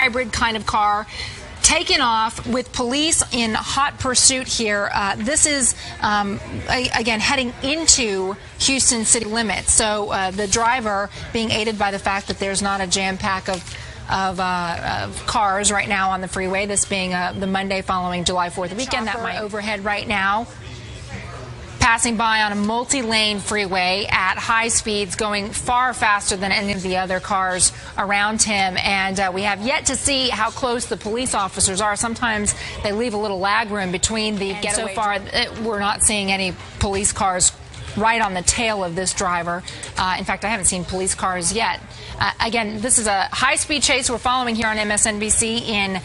hybrid kind of car, taken off with police in hot pursuit here. This is, again, heading into Houston city limits. So the driver being aided by the fact that there's not a jam pack of cars right now on the freeway, this being the Monday following July 4th weekend. That might overhead right now, passing by on a multi-lane freeway at high speeds, going far faster than any of the other cars around him. And we have yet to see how close the police officers are. Sometimes they leave a little lag room between the getaway. So far, we're not seeing any police cars right on the tail of this driver. In fact, I haven't seen police cars yet. Again, this is a high-speed chase we're following here on MSNBC in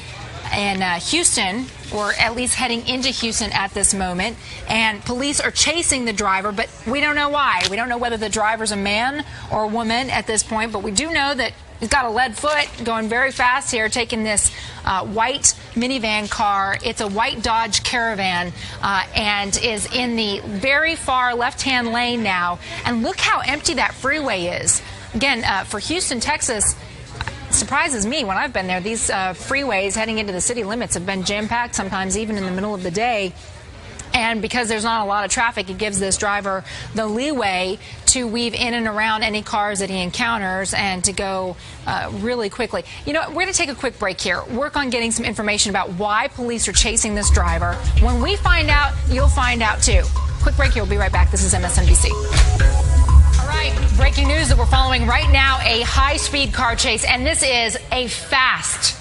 Houston, or at least heading into Houston at this moment. And police are chasing the driver, but we don't know why. We don't know whether the driver's a man or a woman at this point, but we do know that he's got a lead foot, going very fast here, taking this white minivan car. It's a white Dodge Caravan and is in the very far left-hand lane now. And look how empty that freeway is. Again, for Houston, Texas, surprises me when I've been there. These freeways heading into the city limits have been jam-packed, sometimes even in the middle of the day. And because there's not a lot of traffic, it gives this driver the leeway to weave in and around any cars that he encounters and to go really quickly. You know, we're going to take a quick break here, work on getting some information about why police are chasing this driver. When we find out, you'll find out too. Quick break here. We'll be right back. This is MSNBC. All right, breaking news that we're following right now, a high-speed car chase, and this is a fast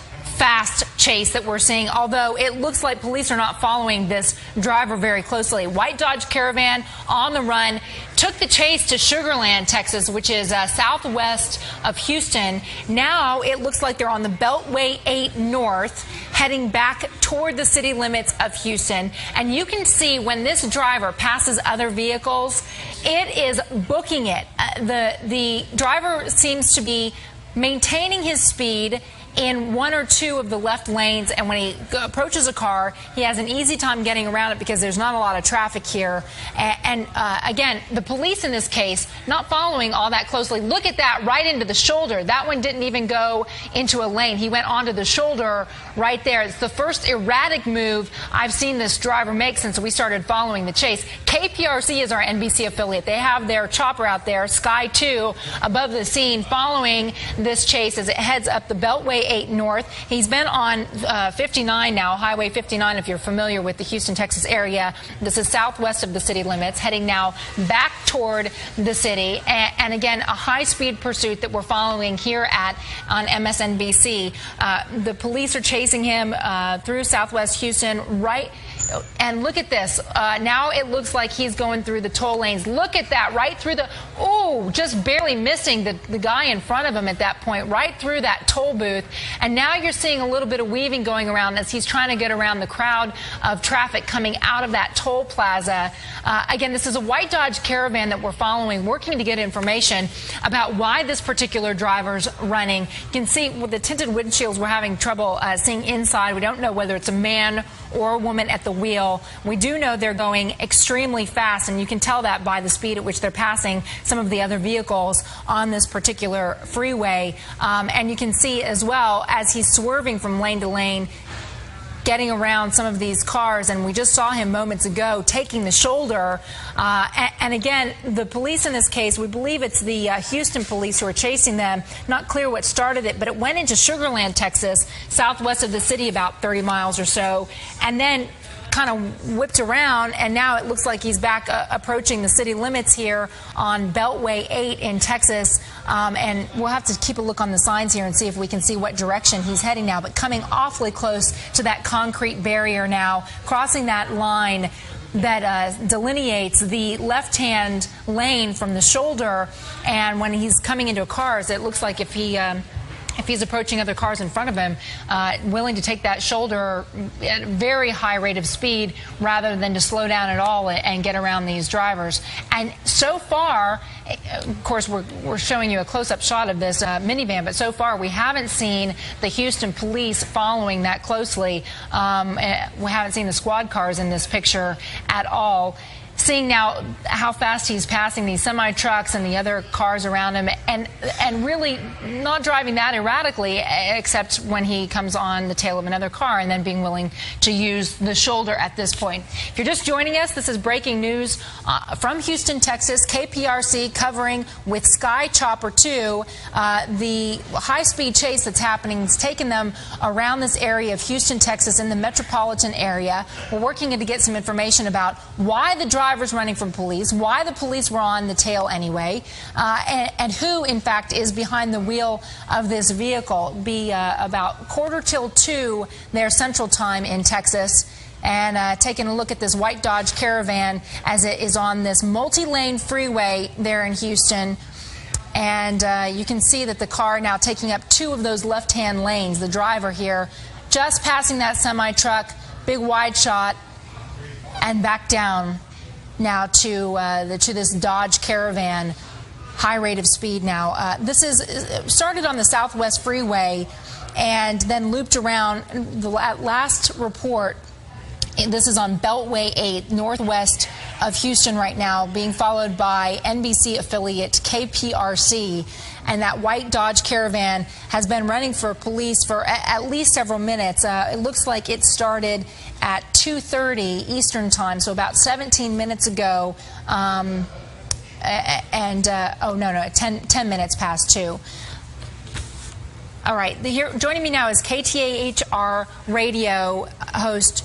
chase that we're seeing, although it looks like police are not following this driver very closely. White Dodge Caravan on the run, took the chase to Sugar Land, Texas, which is southwest of Houston. Now it looks like they're on the Beltway 8 North, heading back toward the city limits of Houston. And you can see when this driver passes other vehicles, it is booking it. The driver seems to be maintaining his speed in one or two of the left lanes, and when he approaches a car, he has an easy time getting around it because there's not a lot of traffic here. And again, the police in this case not following all that closely. Look at that, right into the shoulder. That one didn't even go into a lane. He went onto the shoulder right there. It's the first erratic move I've seen this driver make since we started following the chase. KPRC is our NBC affiliate. They have their chopper out there, Sky 2, above the scene, following this chase as it heads up the Beltway 8 North. He's been on 59 now, Highway 59, if you're familiar with the Houston, Texas area. This is southwest of the city limits, heading now back toward the city. And again, a high-speed pursuit that we're following here on MSNBC. The police are chasing him through southwest Houston, right. And look at this. Now it looks like he's going through the toll lanes. Look at that, right through the, just barely missing the guy in front of him at that point, right through that toll booth. And now you're seeing a little bit of weaving going around as he's trying to get around the crowd of traffic coming out of that toll plaza. Again, this is a white Dodge Caravan that we're following, working to get information about why this particular driver's running. You can see with the tinted windshields, we're having trouble seeing inside. We don't know whether it's a man or a woman at the wheel. We do know they're going extremely fast, and you can tell that by the speed at which they're passing some of the other vehicles on this particular freeway. And you can see as well as he's swerving from lane to lane, getting around some of these cars, and we just saw him moments ago taking the shoulder. And again, the police in this case, we believe it's the Houston police who are chasing them. Not clear what started it, but it went into Sugar Land, Texas, southwest of the city, about 30 miles or so, and then kind of whipped around, and now it looks like he's back approaching the city limits here on Beltway 8 in Texas. And we'll have to keep a look on the signs here and see if we can see what direction he's heading now, but coming awfully close to that concrete barrier now, crossing that line that delineates the left-hand lane from the shoulder. And when he's coming into cars, it looks like if he's approaching other cars in front of him, willing to take that shoulder at a very high rate of speed rather than to slow down at all and get around these drivers. And so far, of course, we're showing you a close-up shot of this minivan, but so far we haven't seen the Houston police following that closely. We haven't seen the squad cars in this picture at all. seeing now how fast he's passing these semi-trucks and the other cars around him, and really not driving that erratically, except when he comes on the tail of another car, and then being willing to use the shoulder at this point. If you're just joining us, this is breaking news from Houston, Texas. KPRC covering with Sky Chopper 2 the high-speed chase that's happening. It's taken them around this area of Houston, Texas, in the metropolitan area. We're working to get some information about why the driver's running from police, why the police were on the tail anyway, and who, in fact, is behind the wheel of this vehicle. Be about 1:45 their Central Time in Texas. And taking a look at this white Dodge Caravan as it is on this multi-lane freeway there in Houston. And you can see that the car now taking up 2 of those left-hand lanes. The driver here just passing that semi-truck, big wide shot, and back down now to this Dodge Caravan, high rate of speed now. This is started on the Southwest Freeway and then looped around. The last report, this is on Beltway 8, northwest of Houston right now, being followed by NBC affiliate KPRC. And that white Dodge Caravan has been running for police for at least several minutes. It looks like it started at 2:30 Eastern Time, so about 17 minutes ago. Oh, no, 10 minutes past 2. All right, joining me now is KTAHR radio host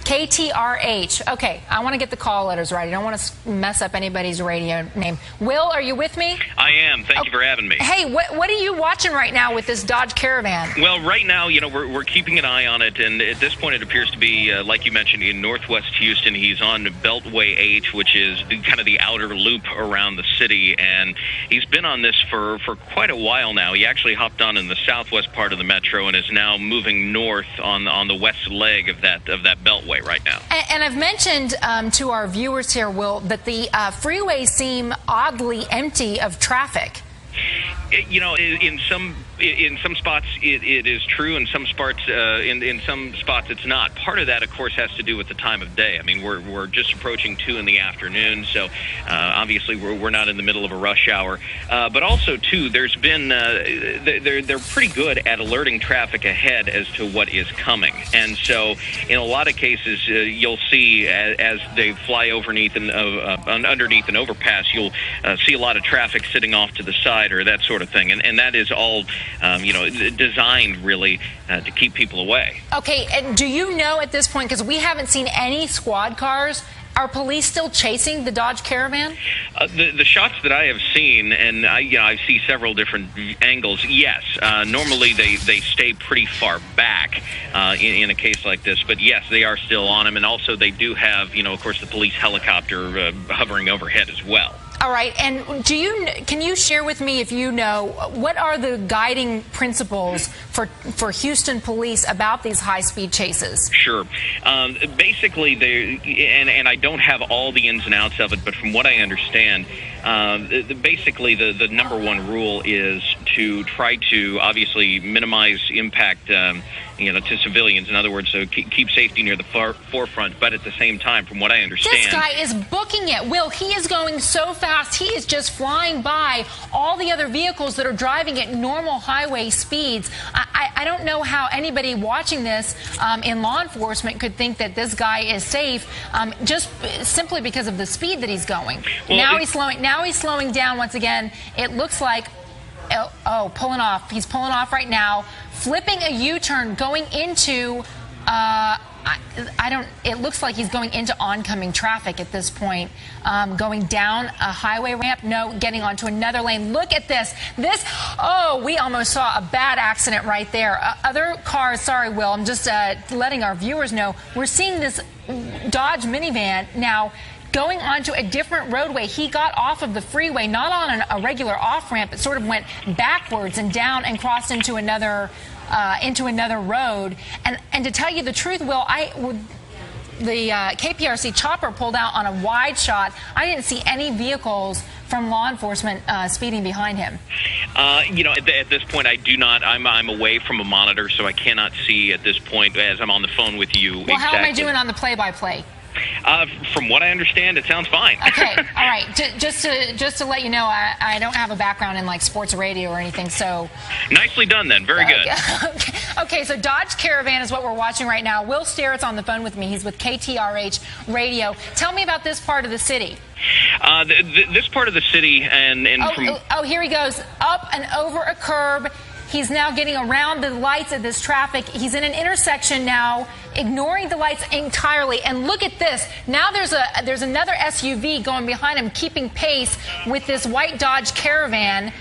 KTRH. Okay, I want to get the call letters right. I don't want to mess up anybody's radio name. Will, are you with me? I am. Thank you for having me. Hey, what are you watching right now with this Dodge Caravan? Well, right now, we're keeping an eye on it, and at this point, it appears to be, like you mentioned, in northwest Houston. He's on Beltway 8, which is kind of the outer loop around the city, and he's been on this for quite a while now. He actually hopped on in the southwest part of the metro and is now moving north on the west leg of that Beltway right now. And I've mentioned to our viewers here, Will, that the freeways seem oddly empty of traffic. In some spots it is true, in some spots in some spots it's not. Part of that, of course, has to do with the time of day. I mean, we're just approaching 2 in the afternoon, so obviously we're not in the middle of a rush hour. But also, too, there's been they're pretty good at alerting traffic ahead as to what is coming, and so in a lot of cases you'll see as they fly underneath an overpass, you'll see a lot of traffic sitting off to the side or that sort of thing, and that is all designed really to keep people away. Okay, and do you know at this point, because we haven't seen any squad cars, are police still chasing the Dodge Caravan? The shots that I have seen, and I see several different angles, yes. Normally they stay pretty far back in a case like this, but yes, they are still on him, and also they do have, of course, the police helicopter hovering overhead as well. All right, and can you share with me, if you know, what are the guiding principles for Houston police about these high-speed chases? Sure. Basically, and I don't have all the ins and outs of it, but from what I understand, basically the number one rule is to try to obviously minimize impact to civilians. In other words, so keep safety near the forefront, but at the same time, from what I understand... This guy is booking it. Will, he is going so fast, he is just flying by all the other vehicles that are driving at normal highway speeds. I don't know how anybody watching this in law enforcement could think that this guy is safe just simply because of the speed that he's going. Well, now he's slowing down once again. It looks like... pulling off. He's pulling off right now, flipping a U-turn, going into, it looks like he's going into oncoming traffic at this point, going down a highway ramp, getting onto another lane. Look at this. We almost saw a bad accident right there. Other cars, sorry, Will, I'm just letting our viewers know, we're seeing this Dodge minivan now going onto a different roadway. He got off of the freeway, not on a regular off-ramp, but sort of went backwards and down and crossed into another road. And to tell you the truth, Will, the KPRC chopper pulled out on a wide shot. I didn't see any vehicles from law enforcement speeding behind him. At this point, I do not. I'm away from a monitor, so I cannot see at this point as I'm on the phone with you. Well, exactly. How am I doing on the play-by-play? From what I understand, it sounds fine. Okay, all right. Just to let you know, I don't have a background in like sports radio or anything, so. Nicely done, then. Very good. Okay, so Dodge Caravan is what we're watching right now. Will Sterrett's on the phone with me. He's with KTRH Radio. Tell me about this part of the city. This part of the city, here he goes, up and over a curb. He's now getting around the lights of this traffic. He's in an intersection now, ignoring the lights entirely. And look at this. Now there's another SUV going behind him, keeping pace with this white Dodge Caravan.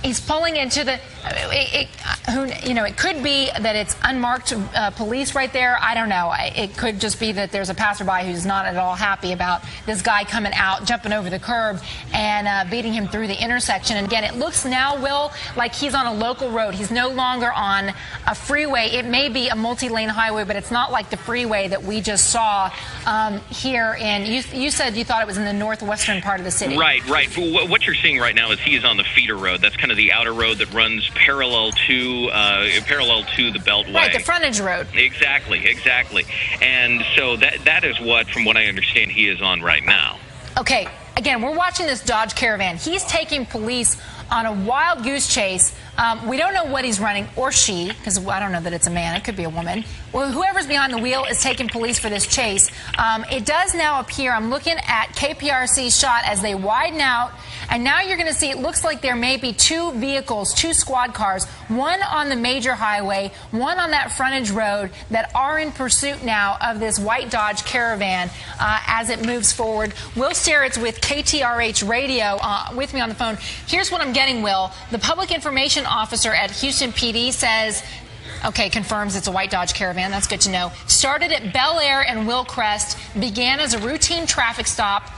He's pulling into the. It could be that it's unmarked police right there. I don't know. It could just be that there's a passerby who's not at all happy about this guy coming out, jumping over the curb, and beating him through the intersection. And again, it looks now, Will, like he's on a local road. He's no longer on a freeway. It may be a multi-lane highway, but it's not like the freeway that we just saw here. And you said you thought it was in the northwestern part of the city. Right. What you're seeing right now is he is on the feeder road. That's kind of the outer road that runs parallel to the Beltway. Right, the frontage road. Exactly. And so that is what, from what I understand, he is on right now. Okay, again, we're watching this Dodge Caravan. He's taking police on a wild goose chase. We don't know what he's running, or she, because I don't know that it's a man. It could be a woman. Well, whoever's behind the wheel is taking police for this chase. It does now appear, I'm looking at KPRC's shot as they widen out, and now you're going to see it looks like there may be two vehicles, two squad cars, one on the major highway, one on that frontage road that are in pursuit now of this white Dodge Caravan as it moves forward. Will Sterrett's with KTRH Radio with me on the phone. Here's what I'm getting, Will. The public information officer at Houston PD says, okay, confirms it's a white Dodge Caravan. That's good to know. Started at Bel Air and Willcrest, began as a routine traffic stop,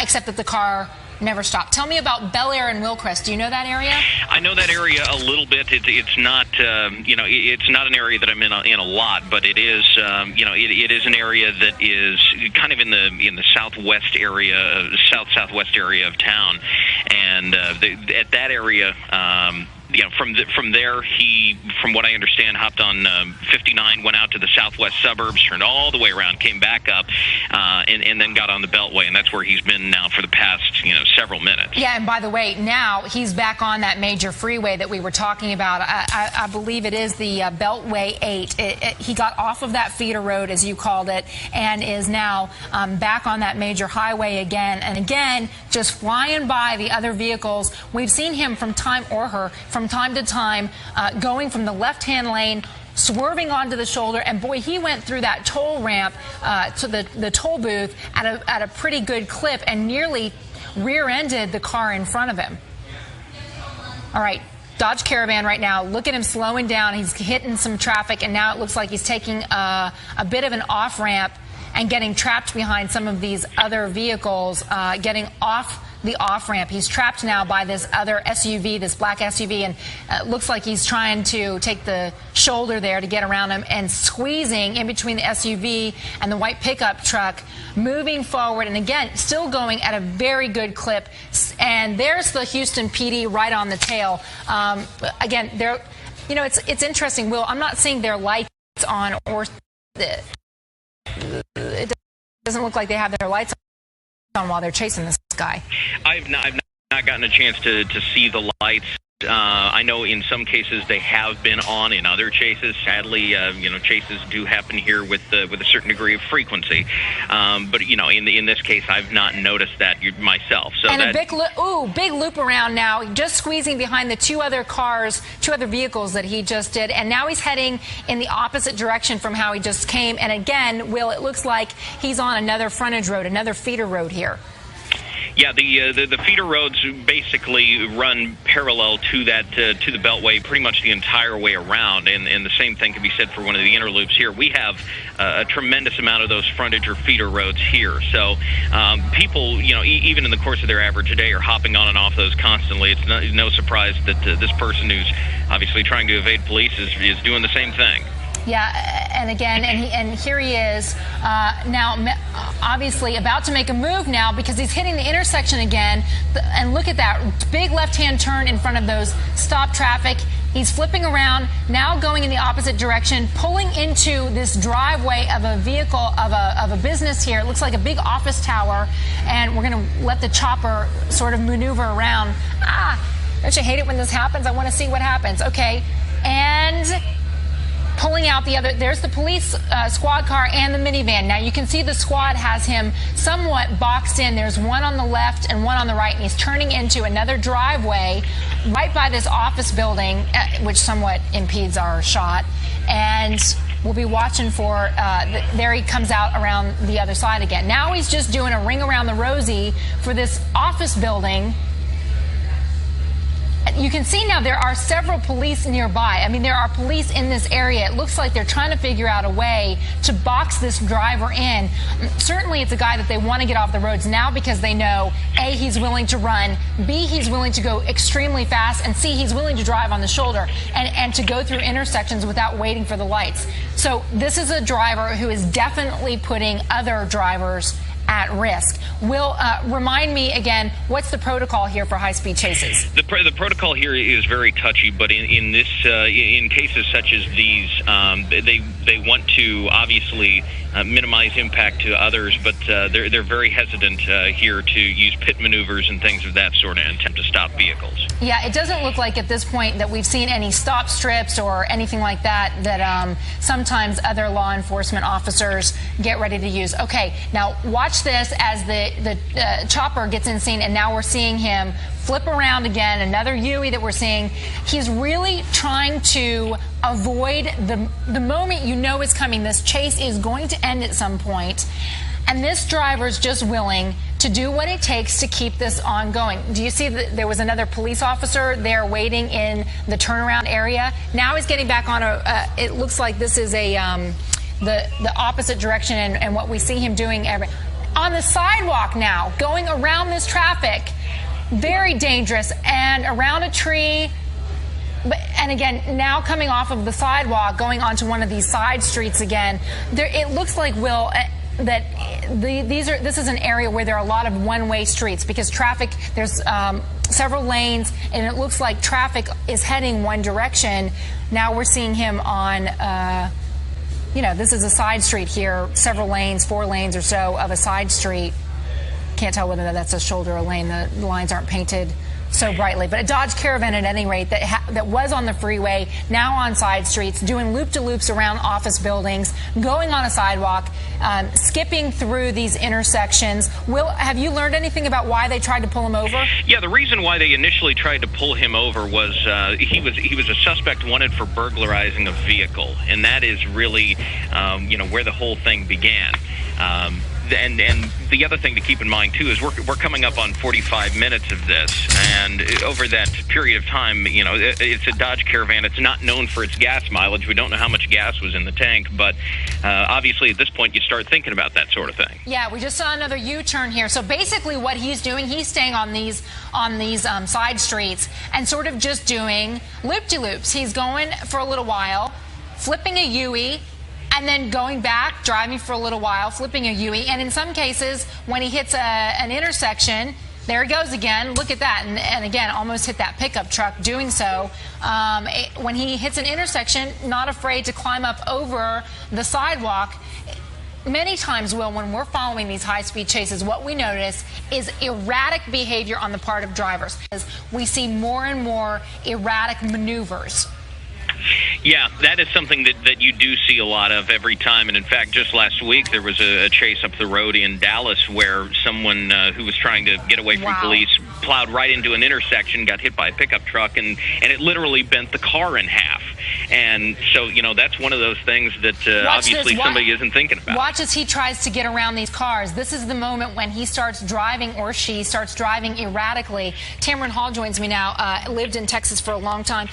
except that the car never stopped. Tell me about Bel Air and Willcrest. Do you know that area? I know that area a little bit. It's not, it's not an area that I'm in a lot, but it is, it is an area that is kind of in the southwest area, southwest area of town, and at that area. From there, he, from what I understand, hopped on 59, went out to the southwest suburbs, turned all the way around, came back up, and then got on the Beltway, and that's where he's been now for the past, several minutes. Yeah, and by the way, now he's back on that major freeway that we were talking about. I believe it is the Beltway 8. He got off of that feeder road, as you called it, and is now back on that major highway again, and again, just flying by the other vehicles. We've seen him from time to time, going from the left-hand lane, swerving onto the shoulder, and boy, he went through that toll ramp to the toll booth at a pretty good clip and nearly rear-ended the car in front of him. All right, Dodge Caravan right now, look at him slowing down. He's hitting some traffic, and now it looks like he's taking a bit of an off-ramp and getting trapped behind some of these other vehicles, getting off the off-ramp. He's trapped now by this other SUV, this black SUV, and looks like he's trying to take the shoulder there to get around him and squeezing in between the SUV and the white pickup truck, moving forward, and again, still going at a very good clip. And there's the Houston PD right on the tail. Again, they're, it's interesting, Will. I'm not seeing their lights on, or it doesn't look like they have their lights on while they're chasing this guy. I've not gotten a chance to see the lights. I know in some cases they have been on. In other chases, sadly, chases do happen here with a certain degree of frequency. But in this case, I've not noticed that myself. So and a big loop around now, just squeezing behind the two other vehicles that he just did, and now he's heading in the opposite direction from how he just came. And again, Will, it looks like he's on another frontage road, another feeder road here. Yeah, the feeder roads basically run parallel to that to the Beltway pretty much the entire way around, and the same thing can be said for one of the inner loops here. We have a tremendous amount of those frontage or feeder roads here, so people, even in the course of their average day, are hopping on and off those constantly. It's no surprise that this person who's obviously trying to evade police is doing the same thing. Yeah, and again, and here he is now, obviously about to make a move now because he's hitting the intersection again. And look at that big left-hand turn in front of those stop traffic. He's flipping around, now going in the opposite direction, pulling into this driveway of a vehicle, of a business here. It looks like a big office tower, and we're going to let the chopper sort of maneuver around. Don't you hate it when this happens? I want to see what happens. Okay, and pulling out the other, there's the police squad car and the minivan. Now you can see the squad has him somewhat boxed in. There's one on the left and one on the right, and he's turning into another driveway right by this office building, which somewhat impedes our shot. And we'll be watching for, there he comes out around the other side again. Now he's just doing a ring around the rosy for this office building. You can see now there are several police nearby. I mean, there are police in this area. It looks like they're trying to figure out a way to box this driver in. Certainly it's a guy that they want to get off the roads now because they know, A, he's willing to run, B, he's willing to go extremely fast, and C, he's willing to drive on the shoulder and to go through intersections without waiting for the lights. So this is a driver who is definitely putting other drivers at risk. Will, remind me again, what's the protocol here for high-speed chases? The protocol here is very touchy, but in cases such as these, they want to obviously minimize impact to others, but they're very hesitant here to use pit maneuvers and things of that sort in an attempt to stop vehicles. Yeah, it doesn't look like at this point that we've seen any stop strips or anything like that sometimes other law enforcement officers get ready to use. Okay, now watch this as the chopper gets in scene, and now we're seeing him flip around again, another Yui that we're seeing. He's really trying to avoid the moment you know is coming. This chase is going to end at some point, and this driver's just willing to do what it takes to keep this ongoing. Do you see that there was another police officer there waiting in the turnaround area? Now he's getting back on it looks like this is the opposite direction, and what we see him doing on the sidewalk now, going around this traffic. Very dangerous, and around a tree. And again, now coming off of the sidewalk, going onto one of these side streets again. It looks like, Will, that this is an area where there are a lot of one-way streets because traffic, there's several lanes, and it looks like traffic is heading one direction. Now we're seeing him on, this is a side street here, several lanes, 4 lanes or so of a side street. Can't tell whether that's a shoulder or a lane. The lines aren't painted so brightly. But a Dodge Caravan, at any rate, that was on the freeway, now on side streets, doing loop-de-loops around office buildings, going on a sidewalk, skipping through these intersections. Will, have you learned anything about why they tried to pull him over? Yeah, the reason why they initially tried to pull him over was he was a suspect wanted for burglarizing a vehicle, and that is really where the whole thing began. And the other thing to keep in mind, too, is we're coming up on 45 minutes of this, and over that period of time, it's a Dodge Caravan. It's not known for its gas mileage. We don't know how much gas was in the tank, but obviously at this point you start thinking about that sort of thing. Yeah, we just saw another U-turn here. So basically what he's doing, he's staying on these side streets and sort of just doing loop-de-loops. He's going for a little while, flipping a Yui, and then going back, driving for a little while, flipping a Yui. And in some cases, when he hits an intersection, there he goes again. Look at that. And again, almost hit that pickup truck doing so. When he hits an intersection, not afraid to climb up over the sidewalk. Many times, Will, when we're following these high-speed chases, what we notice is erratic behavior on the part of drivers. We see more and more erratic maneuvers. Yeah, that is something that you do see a lot of every time. And in fact, just last week, there was a chase up the road in Dallas where someone who was trying to get away from police plowed right into an intersection, got hit by a pickup truck, and it literally bent the car in half. And so, that's one of those things that obviously somebody isn't thinking about. Watch as he tries to get around these cars. This is the moment when he starts driving, or she starts driving erratically. Tamron Hall joins me now, lived in Texas for a long time.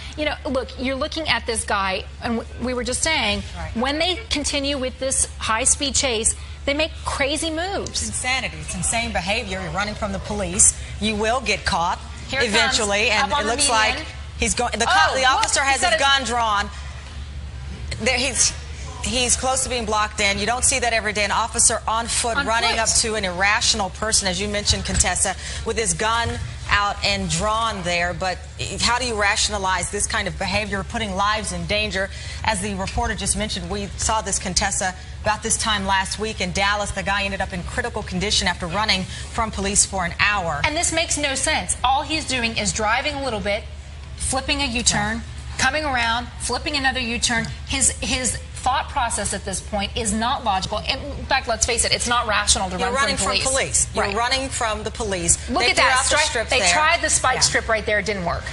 Look, you're looking at this guy, and we were just saying, when they continue with this high-speed chase, they make crazy moves. It's insanity. It's insane behavior. You're running from the police. You will get caught eventually, and it looks like he's going. The officer has his gun drawn. There, he's close to being blocked in. You don't see that every day. An officer on foot running up to an irrational person, as you mentioned, Contessa, with his gun out and drawn there, but how do you rationalize this kind of behavior, putting lives in danger? As the reporter just mentioned, we saw this Contessa about this time last week in Dallas. The guy ended up in critical condition after running from police for an hour. And this makes no sense. All he's doing is driving a little bit, flipping a U-turn, coming around, flipping another U-turn. His thought process at this point is not logical. In fact, let's face it, it's not rational to run from police. You're running from the police. Look at that. They tried the spike strip right there. It didn't work.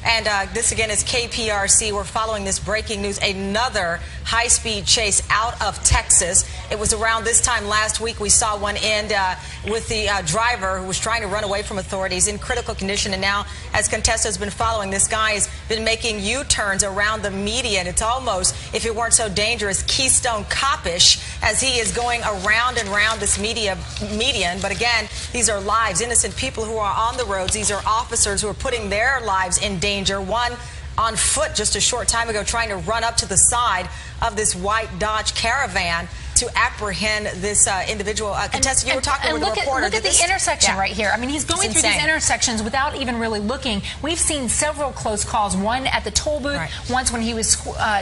And this, again, is KPRC. We're following this breaking news. Another high-speed chase out of Texas. It was around this time last week we saw one end with the driver who was trying to run away from authorities in critical condition. And now, as Contessa has been following, this guy has been making U-turns around the median. It's almost, if it weren't so dangerous, Keystone Cop-ish, as he is going around and around this median. But again, these are lives, innocent people who are on the roads. These are officers who are putting their lives in danger. One on foot just a short time ago trying to run up to the side of this white Dodge Caravan to apprehend this individual. Contessa, you were talking with the reporter. Look at the intersection right here. I mean, he's going through these intersections without even really looking. We've seen several close calls, one at the toll booth, once when he was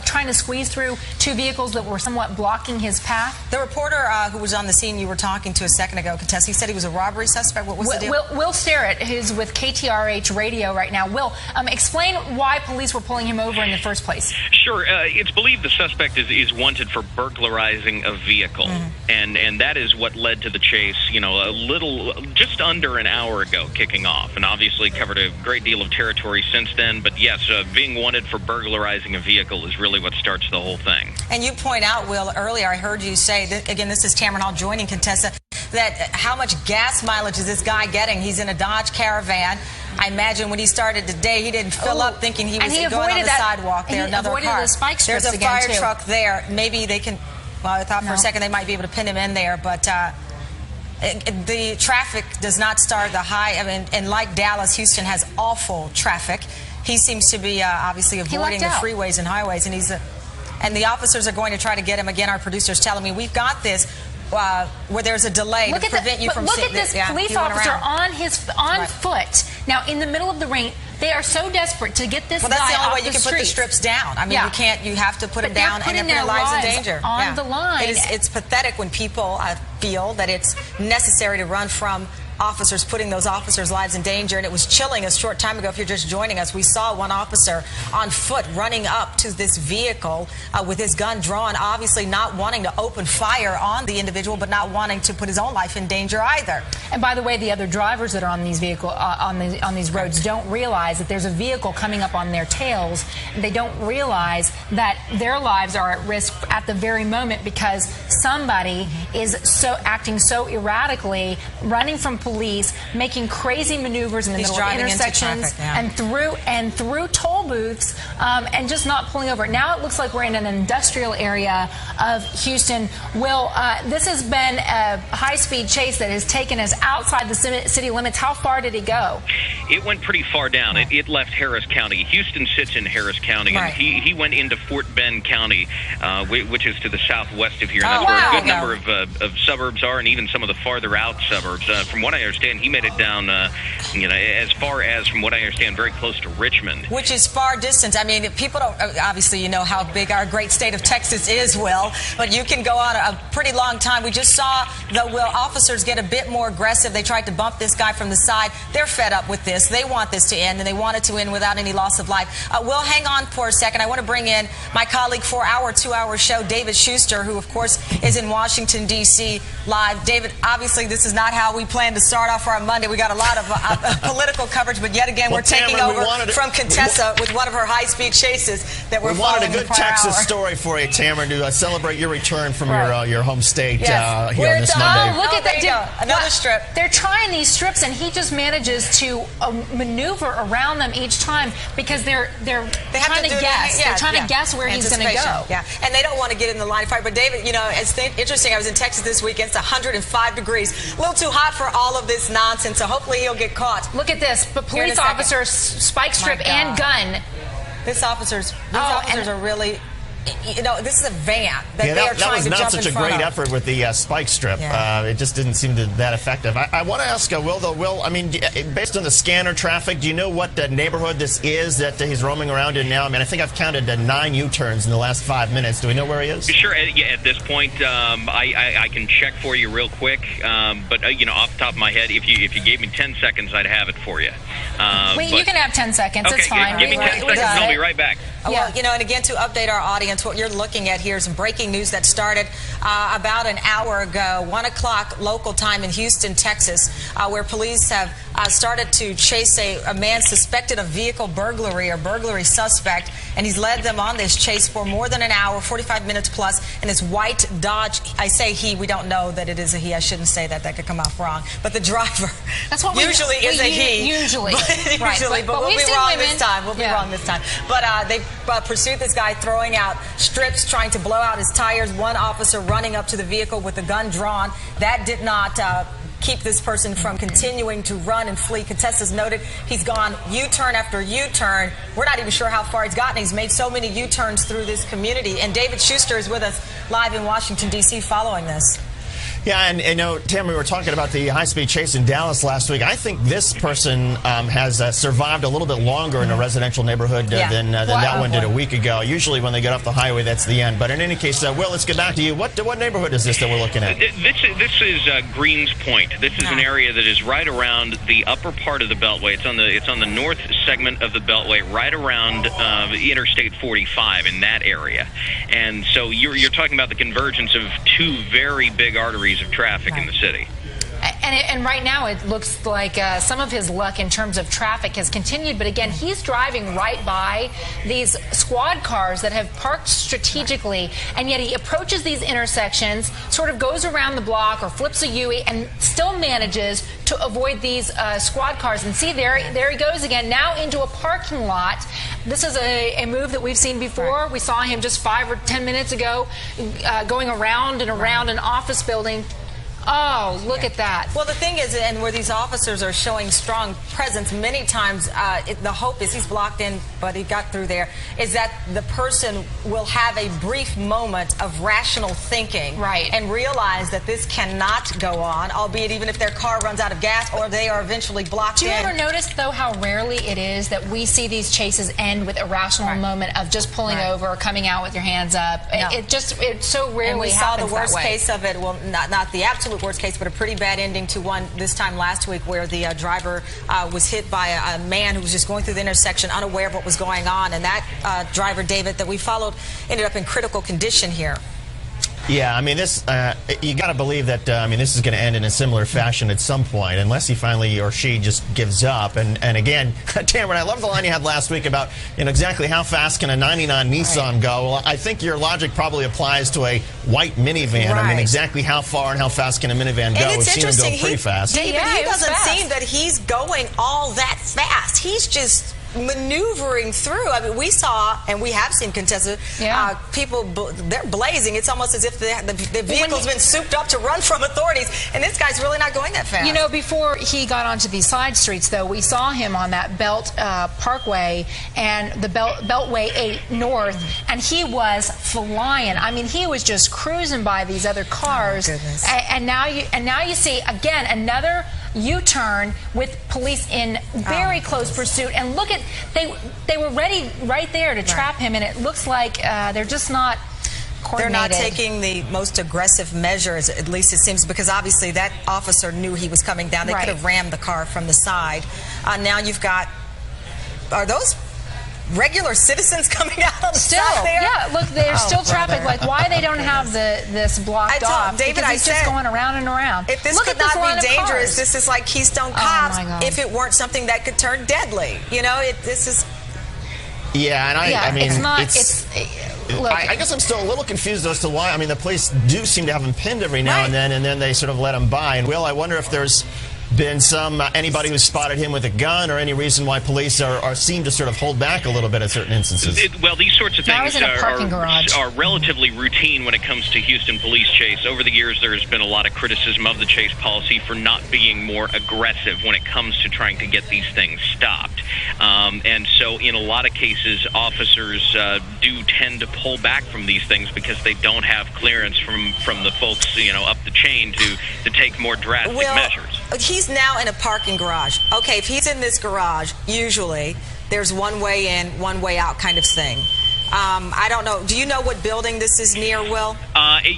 trying to squeeze through two vehicles that were somewhat blocking his path. The reporter who was on the scene you were talking to a second ago, Contessa, he said he was a robbery suspect. What was the deal? Will Sterrett, who's with KTRH Radio right now. Will, explain why police were pulling him over in the first place. Sure. It's believed the suspect is wanted for burglarizing a vehicle, and that is what led to the chase, just under an hour ago kicking off, and obviously covered a great deal of territory since then. But yes, being wanted for burglarizing a vehicle is really what starts the whole thing. And you point out, Will, earlier I heard you say, that, again, this is Tamron Hall joining Contessa, that how much gas mileage is this guy getting? He's in a Dodge Caravan. I imagine when he started today, he didn't fill up thinking he was going on the sidewalk there. Another car. There's a fire truck there. Maybe they can. Well, I thought for a second they might be able to pin him in there, but the traffic does not start the high. I mean, and like Dallas, Houston has awful traffic. He seems to be obviously avoiding the freeways and highways, and and the officers are going to try to get him. Again, our producer's telling me we've got this. Where there's a delay to prevent you from seeing this. Look at this police officer on foot. Now, in the middle of the rain, they are so desperate to get this guy off the street. Well, that's the only way you can put the strips down. I mean, you can't. You have to put them down and put their lives in danger. On the line. It's pathetic when people feel that it's necessary to run from officers, putting those officers' lives in danger. And it was chilling a short time ago. If you're just joining us, we saw one officer on foot running up to this vehicle with his gun drawn, obviously not wanting to open fire on the individual, but not wanting to put his own life in danger either. And by the way, the other drivers that are on these on these roads don't realize that there's a vehicle coming up on their tails. They don't realize that their lives are at risk at the very moment because somebody is acting so erratically, running from police, making crazy maneuvers in the middle of intersections and through toll booths, and just not pulling over. Now it looks like we're in an industrial area of Houston. Will, this has been a high-speed chase that has taken us outside the city limits. How far did it go? It went pretty far down. It left Harris County. Houston sits in Harris County, and he went into Fort Bend County, which is to the southwest of here. And that's where a good number of suburbs are, and even some of the farther out suburbs. From what I understand, he made it down, as far as, from what I understand, very close to Richmond. Which is far distance. I mean, people don't, obviously, you know how big our great state of Texas is, Will, but you can go on a pretty long time. We just saw the officers get a bit more aggressive. They tried to bump this guy from the side. They're fed up with this. They want this to end, and they want it to end without any loss of life. Will, hang on for a second. I want to bring in my colleague for our 2-hour show, David Schuster, who, of course, is in Washington, D.C. live. David, obviously, this is not how we plan to start off our Monday. We got a lot of political coverage, but yet again, we're taking over from Contessa with one of her high-speed chases that we're following. We wanted a good Texas story for you, Tamron, to celebrate your return from your home state here on this Monday. Oh, look at that. Another strip. They're trying these strips, and he just manages to maneuver around them each time because they're trying to guess. They're trying to guess where he's going to go. Yeah, and they don't want to get in the line of fire. But David, it's interesting. I was in Texas this weekend. It's 105 degrees. A little too hot for all of this nonsense, so hopefully he'll get caught. Look at this. But police officers, spike strip and gun. These officers are really this is a van that they are trying to jump in front of. That was not such a great effort with the spike strip. Yeah. It just didn't seem that effective. I want to ask Will, I mean, based on the scanner traffic, do you know what neighborhood this is that he's roaming around in now? I mean, I think I've counted 9 U-turns in the last 5 minutes. Do we know where he is? Sure. At this point, I can check for you real quick. But off the top of my head, if you gave me 10 seconds, I'd have it for you. You can have 10 seconds. Okay, it's fine. Give me 10 seconds. I'll be right back. Well, and again, to update our audience, what you're looking at here is some breaking news that started about an hour ago, 1 o'clock local time in Houston, Texas, where police have started to chase a man suspected of vehicle burglary or burglary suspect, and he's led them on this chase for more than an hour, 45 minutes plus, in his white Dodge. I say he, we don't know that it is a he. I shouldn't say that. That could come off wrong. But the driver usually is a he. Usually. But we'll be wrong this time. We'll be wrong this time. But they pursued this guy, throwing out strips, trying to blow out his tires. One officer running up to the vehicle with a gun drawn. That did not keep this person from continuing to run and flee. Contestants noted he's gone U-turn after U-turn. We're not even sure how far he's gotten. He's made so many U-turns through this community. And David Schuster is with us live in Washington, D.C. following this. Yeah, and Tam, we were talking about the high-speed chase in Dallas last week. I think this person has survived a little bit longer in a residential neighborhood than that one did a week ago. Usually when they get off the highway, that's the end. But in any case, Will, let's get back to you. What neighborhood is this that we're looking at? This is Greens Point. This is an area that is right around the upper part of the Beltway. It's on the north segment of the Beltway, right around Interstate 45 in that area. And so you're talking about the convergence of 2 very big arteries of traffic in the city. And right now it looks like some of his luck in terms of traffic has continued, but again, he's driving right by these squad cars that have parked strategically, and yet he approaches these intersections, sort of goes around the block or flips a U-turn, and still manages to avoid these squad cars. And see, there he goes again, now into a parking lot. This is a move that we've seen before. We saw him just 5 or 10 minutes ago going around and around an office building. Oh, look at that. Well, the thing is, and where these officers are showing strong presence, many times the hope is he's blocked in, but he got through there, is that the person will have a brief moment of rational thinking and realize that this cannot go on, albeit even if their car runs out of gas or they are eventually blocked in. Do you ever notice, though, how rarely it is that we see these chases end with a rational moment of just pulling over or coming out with your hands up? No. It so rarely happens that way. We saw the worst case of it, well, not the absolute worst case, but a pretty bad ending to one this time last week, where the driver was hit by a man who was just going through the intersection, unaware of what was going on, and that driver, David, that we followed, ended up in critical condition here. Yeah, I mean, this, you got to believe that, this is going to end in a similar fashion at some point, unless he finally or she just gives up. And again, Tamara, I love the line you had last week about, exactly how fast can a 99 Nissan go. Well, I think your logic probably applies to a white minivan. I mean, exactly how far and how fast can a minivan go? We've seen him go pretty fast. David, he doesn't seem that he's going all that fast. He's just maneuvering through. I mean, we saw, and we have seen contested people, they're blazing. It's almost as if the vehicle's been souped up to run from authorities, and this guy's really not going that fast. Before he got onto these side streets, though, we saw him on that Belt Parkway and the Beltway 8 North, and he was flying. I mean, he was just cruising by these other cars. Oh, goodness. And now you see, again, another U-turn with police in very close pursuit, and look at they were ready right there to trap him, and it looks like they're just not coordinated. They're not taking the most aggressive measures, at least it seems, because obviously that officer knew he was coming down. They could have rammed the car from the side. Now you've got, are those regular citizens coming out on the side there? Yeah, look, there's still traffic. Like, why they don't have this blocked off? David, because he's just going around and around. If this could not be dangerous, this is like Keystone Cops if it weren't something that could turn deadly. This is... Yeah, and I mean, it's not. Look, I guess I'm still a little confused as to why. I mean, the police do seem to have him pinned every now and then they sort of let him by. And Will, I wonder if there's been anybody who's spotted him with a gun, or any reason why police seem to sort of hold back a little bit at certain instances? Well, these sorts of things are relatively routine when it comes to Houston police chase. Over the years, there's been a lot of criticism of the chase policy for not being more aggressive when it comes to trying to get these things stopped. And so in a lot of cases, officers do tend to pull back from these things because they don't have clearance from the folks, up the chain to take more drastic measures. He's now in a parking garage. Okay, if he's in this garage, usually there's one way in, one way out kind of thing. I don't know. Do you know what building this is near, Will?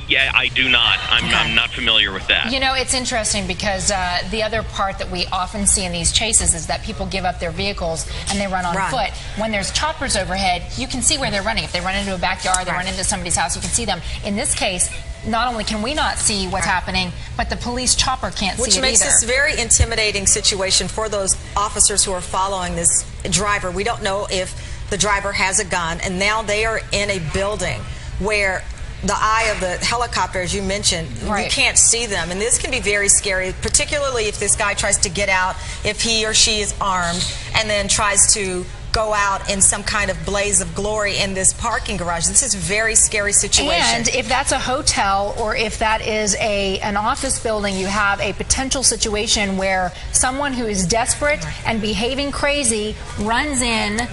Yeah, I do not. I'm not familiar with that. It's interesting because the other part that we often see in these chases is that people give up their vehicles and they run on foot. When there's choppers overhead, you can see where they're running. If they run into a backyard, they run into somebody's house, you can see them. In this case, not only can we not see what's happening, but the police chopper can't see it either. Which makes this a very intimidating situation for those officers who are following this driver. We don't know if the driver has a gun, and now they are in a building where the eye of the helicopter, as you mentioned, you can't see them. And this can be very scary, particularly if this guy tries to get out, if he or she is armed, and then tries to go out in some kind of blaze of glory in this parking garage. This is a very scary situation. And if that's a hotel or if that is an office building, you have a potential situation where someone who is desperate and behaving crazy runs in.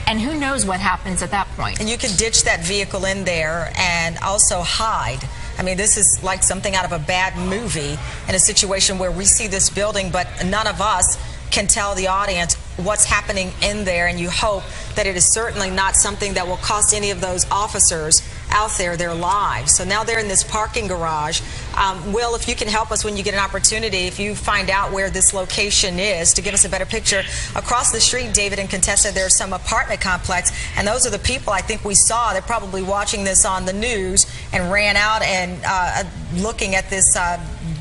And who knows what happens at that point. And you can ditch that vehicle in there and also hide. I mean, this is like something out of a bad movie in a situation where we see this building, but none of us can tell the audience what's happening in there, and you hope that it is certainly not something that will cost any of those officers out there their lives. So now they're in this parking garage. Will, if you can help us when you get an opportunity, if you find out where this location is, to give us a better picture. Across the street, David and Contessa, there's some apartment complex, and those are the people I think we saw. They're probably watching this on the news and ran out and looking at this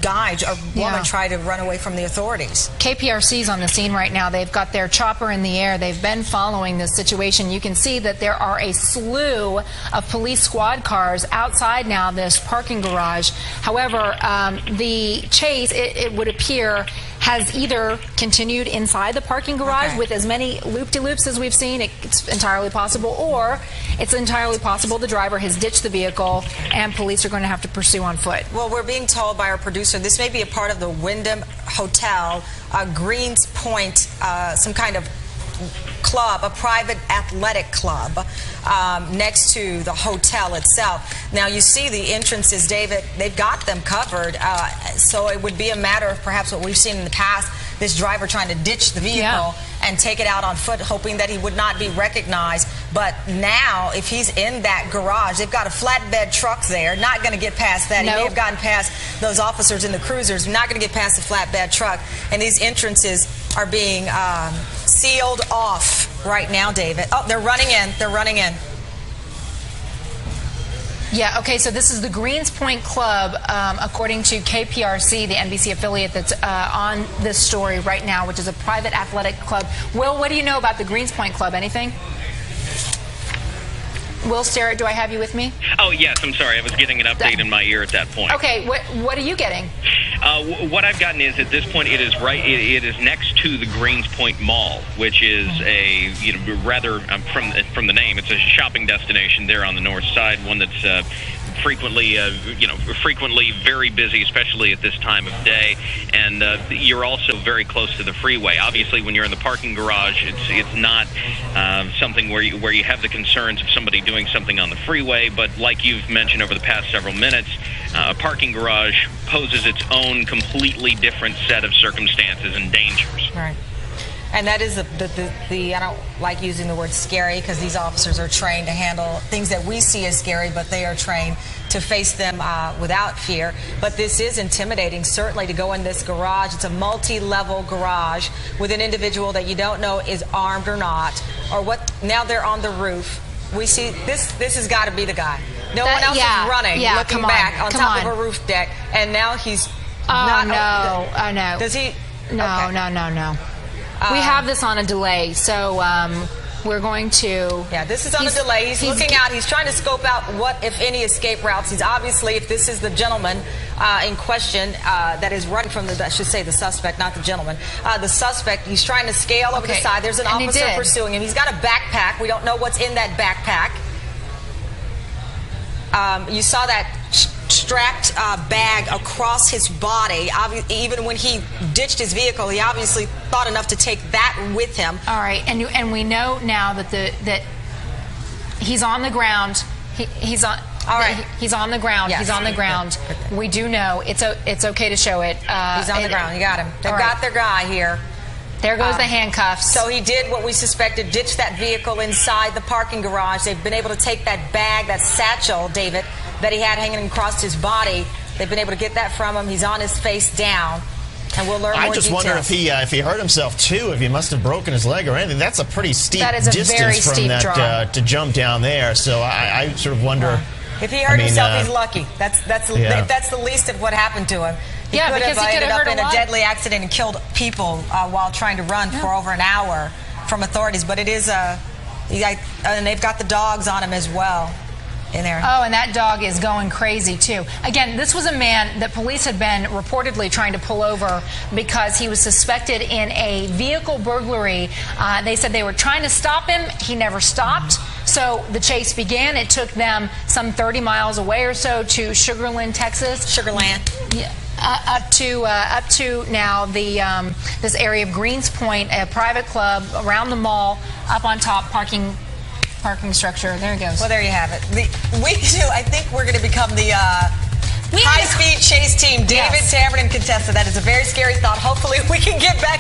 guy, a woman try to run away from the authorities. KPRC's on the scene right now. They've got their chopper in the air. They've been following this situation. You can see that there are a slew of police squad cars outside now this parking garage. However, the chase, it would appear, has either continued inside the parking garage with as many loop-de-loops as we've seen. It's entirely possible, or it's entirely possible the driver has ditched the vehicle and police are going to have to pursue on foot. Well, we're being told by our producer this may be a part of the Wyndham Hotel, Greens Point, some kind of club, a private athletic club next to the hotel itself. Now you see the entrances, David, they've got them covered, so it would be a matter of perhaps what we've seen in the past, this driver trying to ditch the vehicle and take it out on foot, hoping that he would not be recognized. But now, if he's in that garage, they've got a flatbed truck there, not going to get past that. He may have gotten past those officers in the cruisers, not going to get past the flatbed truck. And these entrances are being sealed off right now, David. Oh, they're running in. They're running in. Yeah, okay, so this is the Greens Point Club, according to KPRC, the NBC affiliate that's on this story right now, which is a private athletic club. Will, what do you know about the Greens Point Club? Anything? Will Sterrett, do I have you with me? Oh, yes, I'm sorry. I was getting an update in my ear at that point. Okay, what are you getting? What I've gotten is at this point it is it is next to the Greens Point Mall, which is a rather from the name, it's a shopping destination there on the north side, one that's frequently very busy, especially at this time of day. And you're also very close to the freeway. Obviously, when you're in the parking garage, it's not something where you have the concerns of somebody doing something on the freeway. But like you've mentioned over the past several minutes, a parking garage poses its own completely different set of circumstances and dangers. Right. And that is the I don't like using the word scary, because these officers are trained to handle things that we see as scary, but they are trained to face them without fear. But this is intimidating, certainly, to go in this garage. It's a multi-level garage with an individual that you don't know is armed or not, or what. Now they're on the roof. We see this has got to be the guy. No one else is running, looking back on top of a roof deck, and now he's not. Oh, no. Does he? No, okay. no. We have this on a delay, so we're going to... Yeah, this is on a delay. He's looking out. He's trying to scope out what, if any, escape routes. He's obviously, if this is the gentleman in question that is running from I should say the suspect, not the gentleman. The suspect, he's trying to scale over the side. There's an officer pursuing him. He's got a backpack. We don't know what's in that backpack. You saw that strapped bag across his body. Even when he ditched his vehicle, he obviously thought enough to take that with him. All right, and we know now that He's on the ground. He's on. All right. He's on the ground. Yes. He's on the ground. We do know it's okay to show it. He's on the ground. You got him. They've got their guy here. There goes the handcuffs. So he did what we suspected, ditched that vehicle inside the parking garage. They've been able to take that bag, that satchel, David, that he had hanging across his body. They've been able to get that from him. He's on his face down. And we'll learn more I just details. wonder if he hurt himself too, if he must have broken his leg or anything. That's a pretty steep distance from that to jump down there. So I sort of wonder. If he hurt himself, he's lucky. That's the least of what happened to him. He could have ended up in a deadly accident and killed people while trying to run for over an hour from authorities. But it is and they've got the dogs on him as well in there. Oh, and that dog is going crazy too. Again, this was a man that police had been reportedly trying to pull over because he was suspected in a vehicle burglary. They said they were trying to stop him. He never stopped. So the chase began. It took them some 30 miles away or so to Sugarland, Texas. Sugarland. Yeah. Up to now this area of Greens Point, a private club around the mall, up on top, parking structure. There it goes. Well, there you have it. I think we're going to become the high-speed chase team. David, Tamron, and Contessa. That is a very scary thought. Hopefully we can get back